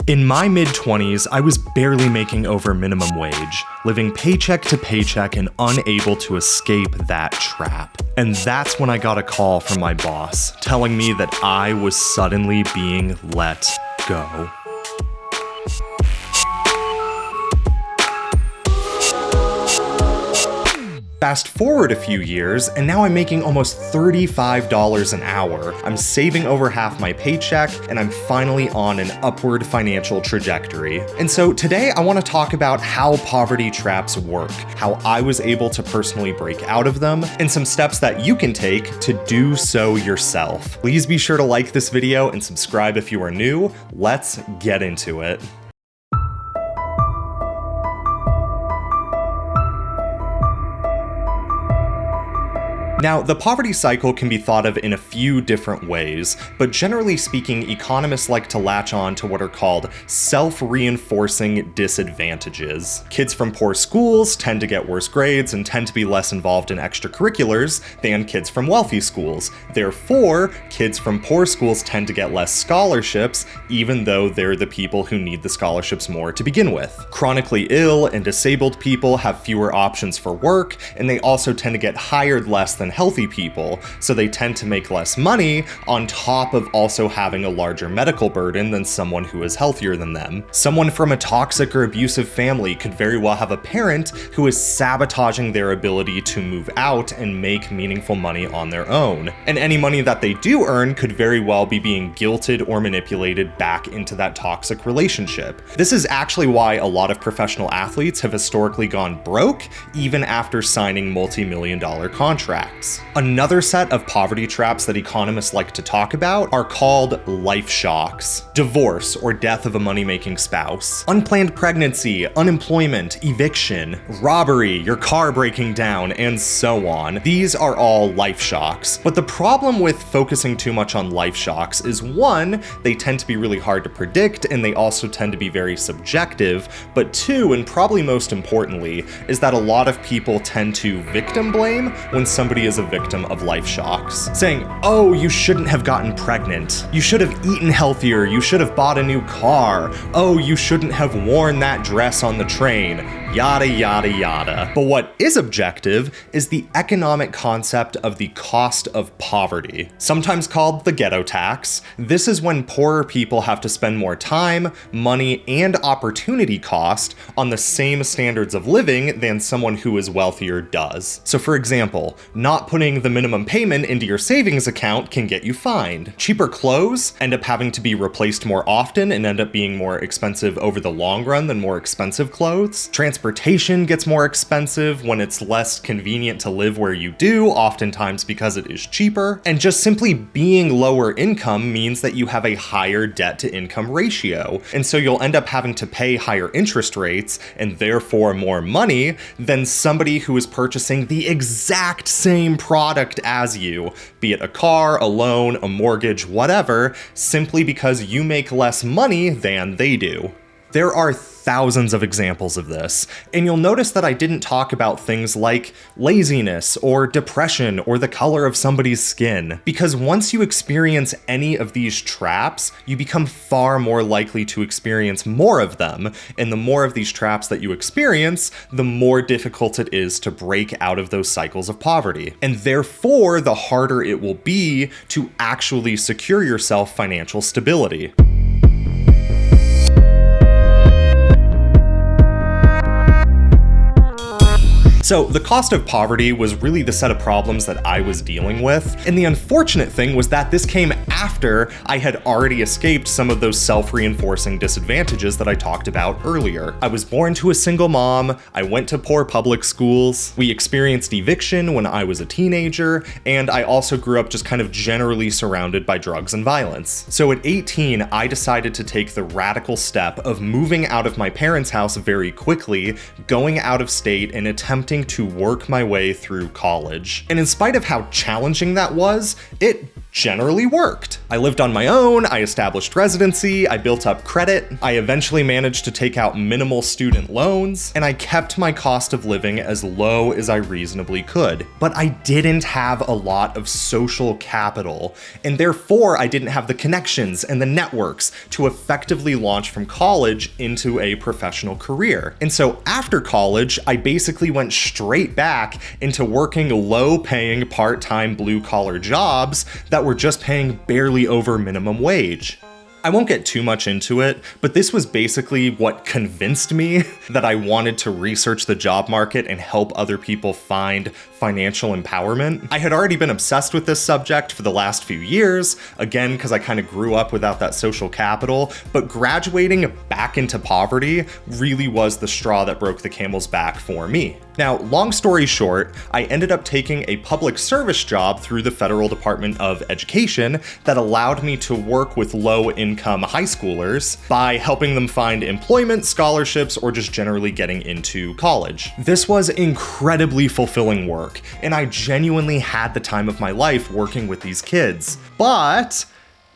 In my mid-20s, I was barely making over minimum wage, living paycheck to paycheck and unable to escape that trap. And that's when I got a call from my boss, telling me that I was suddenly being let go. Fast forward a few years, and now I'm making almost $35 an hour. I'm saving over half my paycheck, and I'm finally on an upward financial trajectory. And so today I want to talk about how poverty traps work, how I was able to personally break out of them, and some steps that you can take to do so yourself. Please be sure to like this video and subscribe if you are new. Let's get into it. Now, the poverty cycle can be thought of in a few different ways, but generally speaking, economists like to latch on to what are called self-reinforcing disadvantages. Kids from poor schools tend to get worse grades and tend to be less involved in extracurriculars than kids from wealthy schools. Therefore, kids from poor schools tend to get less scholarships, even though they're the people who need the scholarships more to begin with. Chronically ill and disabled people have fewer options for work, and they also tend to get hired less than healthy people, so they tend to make less money on top of also having a larger medical burden than someone who is healthier than them. Someone from a toxic or abusive family could very well have a parent who is sabotaging their ability to move out and make meaningful money on their own. And any money that they do earn could very well be being guilted or manipulated back into that toxic relationship. This is actually why a lot of professional athletes have historically gone broke even after signing multi-million-dollar contracts. Another set of poverty traps that economists like to talk about are called life shocks. Divorce or death of a money-making spouse, unplanned pregnancy, unemployment, eviction, robbery, your car breaking down, and so on. These are all life shocks. But the problem with focusing too much on life shocks is, one, they tend to be really hard to predict, and they also tend to be very subjective. But two, and probably most importantly, is that a lot of people tend to victim blame when somebody is a victim of life shocks, saying, oh, you shouldn't have gotten pregnant. You should have eaten healthier. You should have bought a new car. Oh, you shouldn't have worn that dress on the train. Yada, yada, yada. But what is objective is the economic concept of the cost of poverty, sometimes called the ghetto tax. This is when poorer people have to spend more time, money, and opportunity cost on the same standards of living than someone who is wealthier does. So for example, not putting the minimum payment into your savings account can get you fined. Cheaper clothes end up having to be replaced more often and end up being more expensive over the long run than more expensive clothes. Transportation gets more expensive when it's less convenient to live where you do, oftentimes because it is cheaper. And just simply being lower income means that you have a higher debt to income ratio. And so you'll end up having to pay higher interest rates and therefore more money than somebody who is purchasing the exact same product as you, be it a car, a loan, a mortgage, whatever, simply because you make less money than they do. There are thousands of examples of this, and you'll notice that I didn't talk about things like laziness or depression or the color of somebody's skin, because once you experience any of these traps, you become far more likely to experience more of them, and the more of these traps that you experience, the more difficult it is to break out of those cycles of poverty, and therefore the harder it will be to actually secure yourself financial stability. So the cost of poverty was really the set of problems that I was dealing with, and the unfortunate thing was that this came after I had already escaped some of those self-reinforcing disadvantages that I talked about earlier. I was born to a single mom, I went to poor public schools, we experienced eviction when I was a teenager, and I also grew up just kind of generally surrounded by drugs and violence. So at 18, I decided to take the radical step of moving out of my parents' house very quickly, going out of state and attempting to work my way through college. And in spite of how challenging that was, it generally worked. I lived on my own, I established residency, I built up credit, I eventually managed to take out minimal student loans, and I kept my cost of living as low as I reasonably could. But I didn't have a lot of social capital, and therefore I didn't have the connections and the networks to effectively launch from college into a professional career. And so after college, I basically went straight back into working low-paying part-time blue-collar jobs that were just paying barely over minimum wage. I won't get too much into it, but this was basically what convinced me that I wanted to research the job market and help other people find financial empowerment. I had already been obsessed with this subject for the last few years, again, because I kind of grew up without that social capital, but graduating back into poverty really was the straw that broke the camel's back for me. Now, long story short, I ended up taking a public service job through the Federal Department of Education that allowed me to work with low-income high schoolers by helping them find employment, scholarships, or just generally getting into college. This was incredibly fulfilling work, and I genuinely had the time of my life working with these kids. But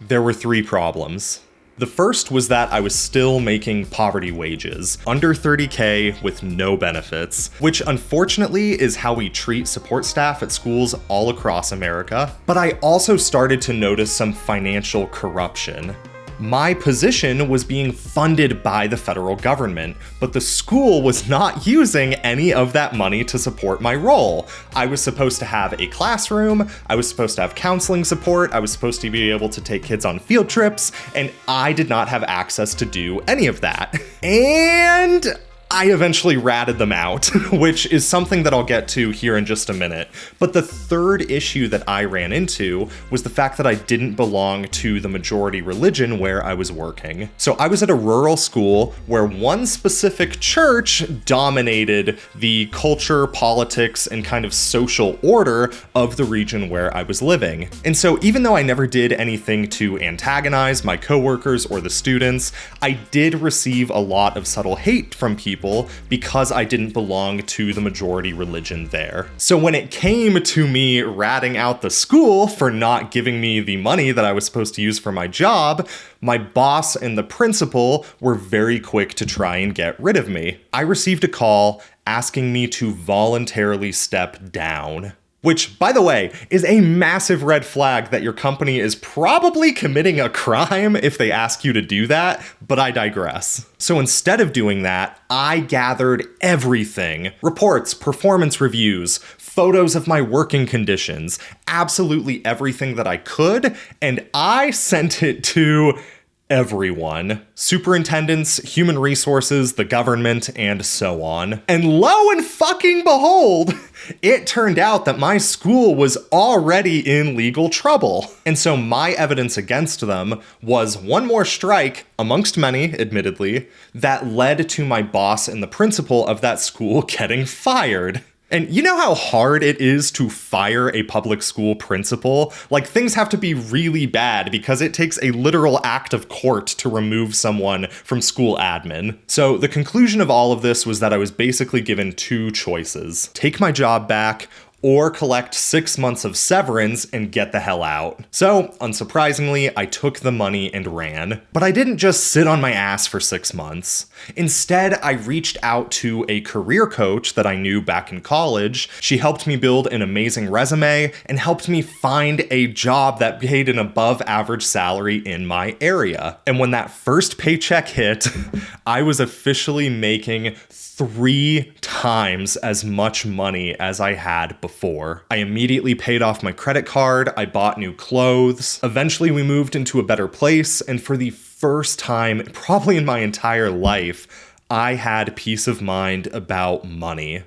there were 3 problems. The first was that I was still making poverty wages, under $30K with no benefits, which unfortunately is how we treat support staff at schools all across America. But I also started to notice some financial corruption. My position was being funded by the federal government, but the school was not using any of that money to support my role. I was supposed to have a classroom, I was supposed to have counseling support, I was supposed to be able to take kids on field trips, and I did not have access to do any of that. And I eventually ratted them out, which is something that I'll get to here in just a minute. But the third issue that I ran into was the fact that I didn't belong to the majority religion where I was working. So I was at a rural school where one specific church dominated the culture, politics, and kind of social order of the region where I was living. And so even though I never did anything to antagonize my coworkers or the students, I did receive a lot of subtle hate from people because I didn't belong to the majority religion there. So when it came to me ratting out the school for not giving me the money that I was supposed to use for my job, my boss and the principal were very quick to try and get rid of me. I received a call asking me to voluntarily step down. Which, by the way, is a massive red flag that your company is probably committing a crime if they ask you to do that, but I digress. So instead of doing that, I gathered everything: reports, performance reviews, photos of my working conditions, absolutely everything that I could, and I sent it to everyone. Superintendents, human resources, the government, and so on. And lo and fucking behold, it turned out that my school was already in legal trouble. And so my evidence against them was one more strike, amongst many, admittedly, that led to my boss and the principal of that school getting fired. And you know how hard it is to fire a public school principal? Like, things have to be really bad because it takes a literal act of court to remove someone from school admin. So the conclusion of all of this was that I was basically given 2 choices: take my job back, or collect 6 months of severance and get the hell out. So, unsurprisingly, I took the money and ran. But I didn't just sit on my ass for 6 months. Instead, I reached out to a career coach that I knew back in college. She helped me build an amazing resume and helped me find a job that paid an above average salary in my area. And when that first paycheck hit, I was officially making 3 times as much money as I had before. I immediately paid off my credit card, I bought new clothes. Eventually we moved into a better place, and for the first time, probably in my entire life, I had peace of mind about money.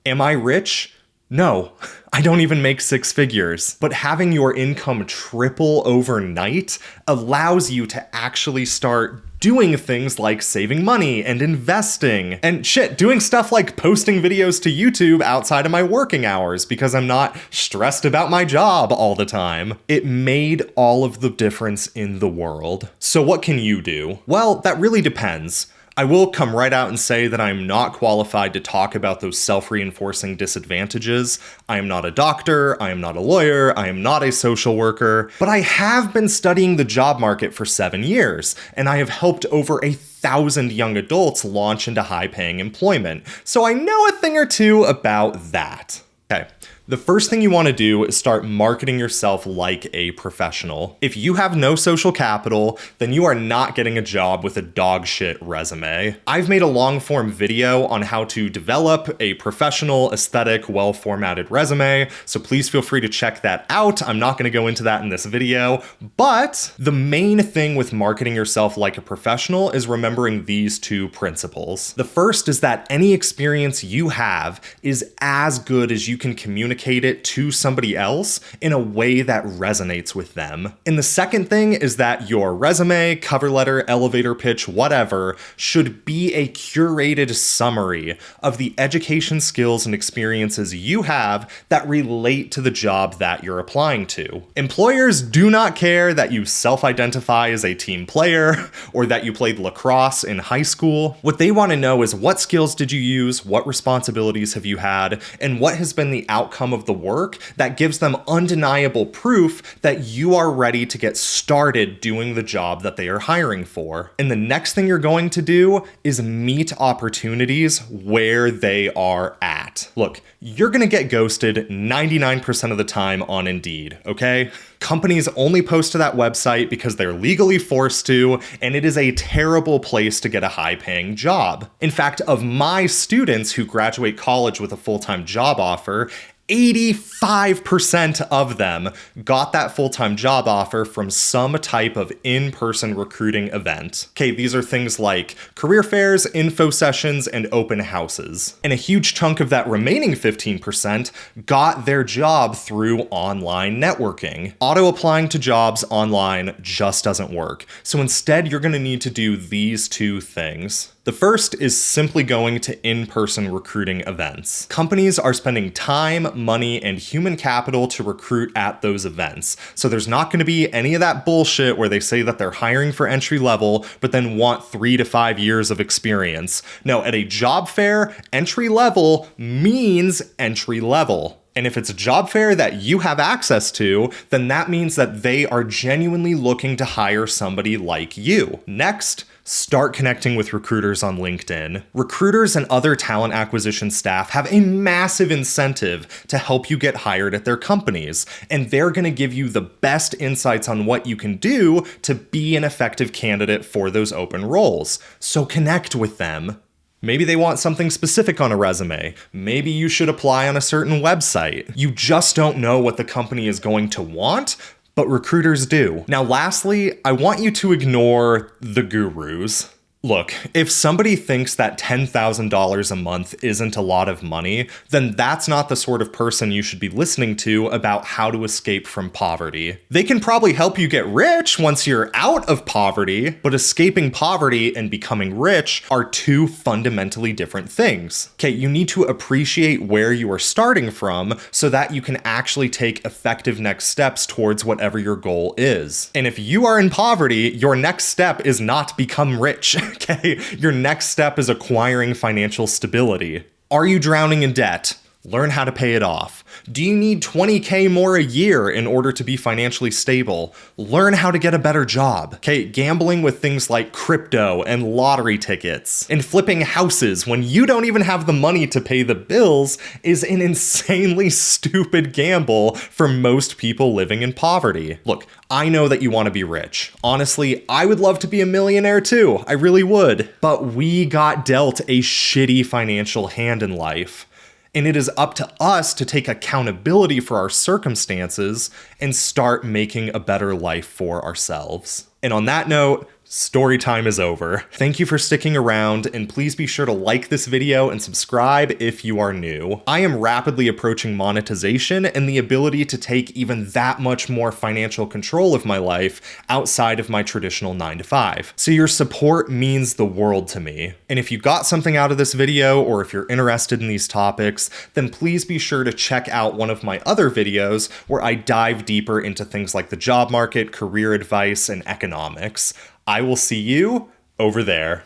Am I rich? No, I don't even make 6 figures. But having your income triple overnight allows you to actually start doing things like saving money and investing, and doing stuff like posting videos to YouTube outside of my working hours because I'm not stressed about my job all the time. It made all of the difference in the world. So what can you do? Well, that really depends. I will come right out and say that I'm not qualified to talk about those self-reinforcing disadvantages. I am not a doctor, I am not a lawyer, I am not a social worker, but I have been studying the job market for 7 years, and I have helped over 1,000 young adults launch into high-paying employment, so I know a thing or two about that. Okay. The first thing you want to do is start marketing yourself like a professional. If you have no social capital, then you are not getting a job with a dog shit resume. I've made a long form video on how to develop a professional, aesthetic, well-formatted resume, so please feel free to check that out. I'm not going to go into that in this video, but the main thing with marketing yourself like a professional is remembering these 2 principles. The first is that any experience you have is as good as you can communicate it to somebody else in a way that resonates with them. And the second thing is that your resume, cover letter, elevator pitch, whatever, should be a curated summary of the education, skills, and experiences you have that relate to the job that you're applying to. Employers do not care that you self-identify as a team player or that you played lacrosse in high school. What they want to know is what skills did you use, what responsibilities have you had, and what has been the outcome of the work that gives them undeniable proof that you are ready to get started doing the job that they are hiring for. And the next thing you're going to do is meet opportunities where they are at. Look, you're gonna get ghosted 99% of the time on Indeed, okay? Companies only post to that website because they're legally forced to, and it is a terrible place to get a high-paying job. In fact, of my students who graduate college with a full-time job offer, 85% of them got that full-time job offer from some type of in-person recruiting event. Okay, these are things like career fairs, info sessions, and open houses. And a huge chunk of that remaining 15% got their job through online networking. Auto-applying to jobs online just doesn't work. So instead, you're gonna need to do these 2 things. The first is simply going to in-person recruiting events. Companies are spending time, money, and human capital to recruit at those events. So there's not going to be any of that bullshit where they say that they're hiring for entry level, but then want 3 to 5 years of experience. No, at a job fair, entry level means entry level. And if it's a job fair that you have access to, then that means that they are genuinely looking to hire somebody like you. Next, start connecting with recruiters on LinkedIn. Recruiters and other talent acquisition staff have a massive incentive to help you get hired at their companies, and they're going to give you the best insights on what you can do to be an effective candidate for those open roles. So connect with them. Maybe they want something specific on a resume. Maybe you should apply on a certain website. You just don't know what the company is going to want, but recruiters do. Now, lastly, I want you to ignore the gurus. Look, if somebody thinks that $10,000 a month isn't a lot of money, then that's not the sort of person you should be listening to about how to escape from poverty. They can probably help you get rich once you're out of poverty, but escaping poverty and becoming rich are 2 fundamentally different things. Okay, you need to appreciate where you are starting from so that you can actually take effective next steps towards whatever your goal is. And if you are in poverty, your next step is not become rich. Okay, your next step is acquiring financial stability. Are you drowning in debt? Learn how to pay it off. Do you need $20K more a year in order to be financially stable? Learn how to get a better job. Okay, gambling with things like crypto and lottery tickets and flipping houses when you don't even have the money to pay the bills is an insanely stupid gamble for most people living in poverty. Look, I know that you want to be rich. Honestly, I would love to be a millionaire too. I really would. But we got dealt a shitty financial hand in life. And it is up to us to take accountability for our circumstances and start making a better life for ourselves. And on that note, story time is over. Thank you for sticking around, and please be sure to like this video and subscribe if you are new. I am rapidly approaching monetization and the ability to take even that much more financial control of my life outside of my traditional 9-to-5. So your support means the world to me. And if you got something out of this video, or if you're interested in these topics, then please be sure to check out one of my other videos where I dive deeper into things like the job market, career advice, and economics. I will see you over there.